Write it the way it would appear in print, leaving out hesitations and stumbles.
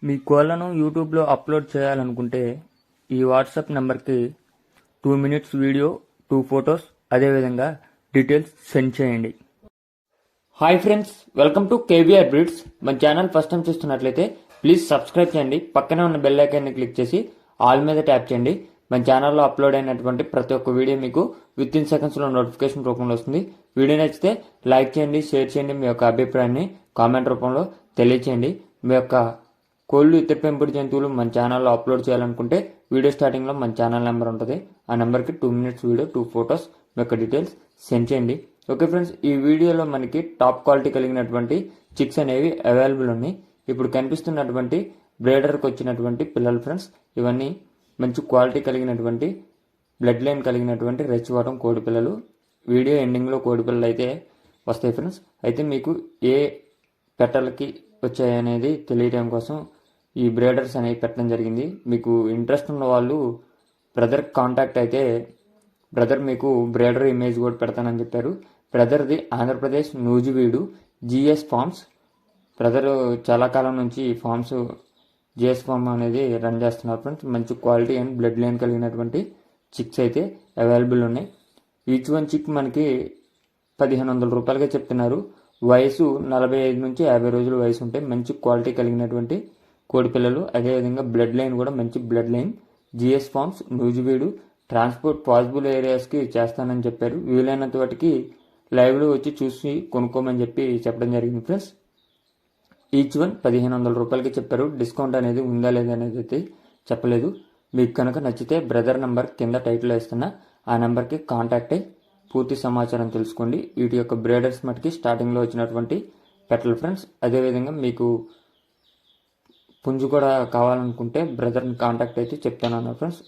మీ కోళ్లను యూట్యూబ్లో అప్లోడ్ చేయాలనుకుంటే ఈ వాట్సాప్ నెంబర్కి 2 మినిట్స్ వీడియో, 2 ఫొటోస్, అదేవిధంగా డీటెయిల్స్ సెండ్ చేయండి. Hi friends, welcome to KBR breeds. మన ఛానల్ ఫస్ట్ టైం చూస్తున్నట్లయితే ప్లీజ్ సబ్స్క్రైబ్ చేయండి. పక్కనే ఉన్న బెల్ ఐకాన్ని క్లిక్ చేసి ఆల్ మీద ట్యాప్ చేయండి. మన ఛానల్లో అప్లోడ్ అయినటువంటి ప్రతి ఒక్క వీడియో మీకు విత్ ఇన్ సెకండ్స్లో నోటిఫికేషన్ రూపంలో వస్తుంది. వీడియో నచ్చితే లైక్ చేయండి, షేర్ చేయండి. మీ యొక్క అభిప్రాయాన్ని కామెంట్ రూపంలో తెలియచేయండి. మీ యొక్క కోళ్ళు, ఇతర పెంపుడు జంతువులు మన ఛానల్లో అప్లోడ్ చేయాలనుకుంటే వీడియో స్టార్టింగ్లో మన ఛానల్ నెంబర్ ఉంటుంది. ఆ నెంబర్కి 2 మినిట్స్ వీడియో, 2 ఫొటోస్, మీ యొక్క డీటెయిల్స్ సెండ్ చేయండి. ఓకే ఫ్రెండ్స్, ఈ వీడియోలో మనకి టాప్ క్వాలిటీ కలిగినటువంటి చిక్స్ అనేవి అవైలబుల్ ఉన్నాయి. ఇప్పుడు కనిపిస్తున్నటువంటి బ్రేడర్కి వచ్చినటువంటి పిల్లలు ఫ్రెండ్స్, ఇవన్నీ మంచి క్వాలిటీ కలిగినటువంటి బ్లడ్ లైన్ కలిగినటువంటి రెచ్చివాటం కోడి పిల్లలు. వీడియో ఎండింగ్లో కోడి పిల్లలు అయితే వస్తాయి ఫ్రెండ్స్. అయితే మీకు ఏ పెట్టలకి వచ్చాయనేది తెలియడం కోసం ఈ బ్రేడర్స్ అనేవి పెట్టడం జరిగింది. మీకు ఇంట్రెస్ట్ ఉన్న వాళ్ళు బ్రదర్కి కాంటాక్ట్ అయితే బ్రదర్ మీకు బ్రేడర్ ఇమేజ్ కూడా పెడతానని చెప్పారు. బ్రదర్ది Andhra Pradesh Nuzvid GS farms. Brother చాలా కాలం నుంచి ఈ ఫార్మ్స్ జిఎస్ ఫార్మ్ అనేది రన్ చేస్తున్నారు ఫ్రెండ్స్. మంచి క్వాలిటీ అండ్ బ్లడ్ లైన్ కలిగినటువంటి చిక్స్ అయితే అవైలబుల్ ఉన్నాయి. ఈచ్ వన్ చిక్ మనకి 1500 రూపాయలుగా చెప్తున్నారు. వయసు 45 నుంచి 50 రోజుల వయసు ఉంటాయి. మంచి క్వాలిటీ కలిగినటువంటి కోడి పిల్లలు. అదేవిధంగా బ్లడ్ లైన్ కూడా మంచి blood line. GS farms Nuzvid. Transport possible ఏరియాస్కి చేస్తానని చెప్పారు. వీలైనంత వాటికి లైవ్లో వచ్చి చూసి కొనుక్కోమని చెప్పడం జరిగింది ఫ్రెండ్స్. ఈచ్ వన్ 1500 రూపాయలకి చెప్పారు. డిస్కౌంట్ అనేది ఉందా లేదా అనేది అయితే చెప్పలేదు. మీకు కనుక నచ్చితే బ్రదర్ నెంబర్ కింద టైటిల్లో ఇస్తున్నా, ఆ నెంబర్కి కాంటాక్ట్ అయ్యి పూర్తి సమాచారం తెలుసుకోండి. వీటి యొక్క బ్రేడర్స్ మటుకి స్టార్టింగ్లో వచ్చినటువంటి పెట్టలు ఫ్రెండ్స్. అదేవిధంగా మీకు పుంజు కూడా కావాలనుకుంటే బ్రదర్ని కాంటాక్ట్ అయితే చెప్తాను ఫ్రెండ్స్.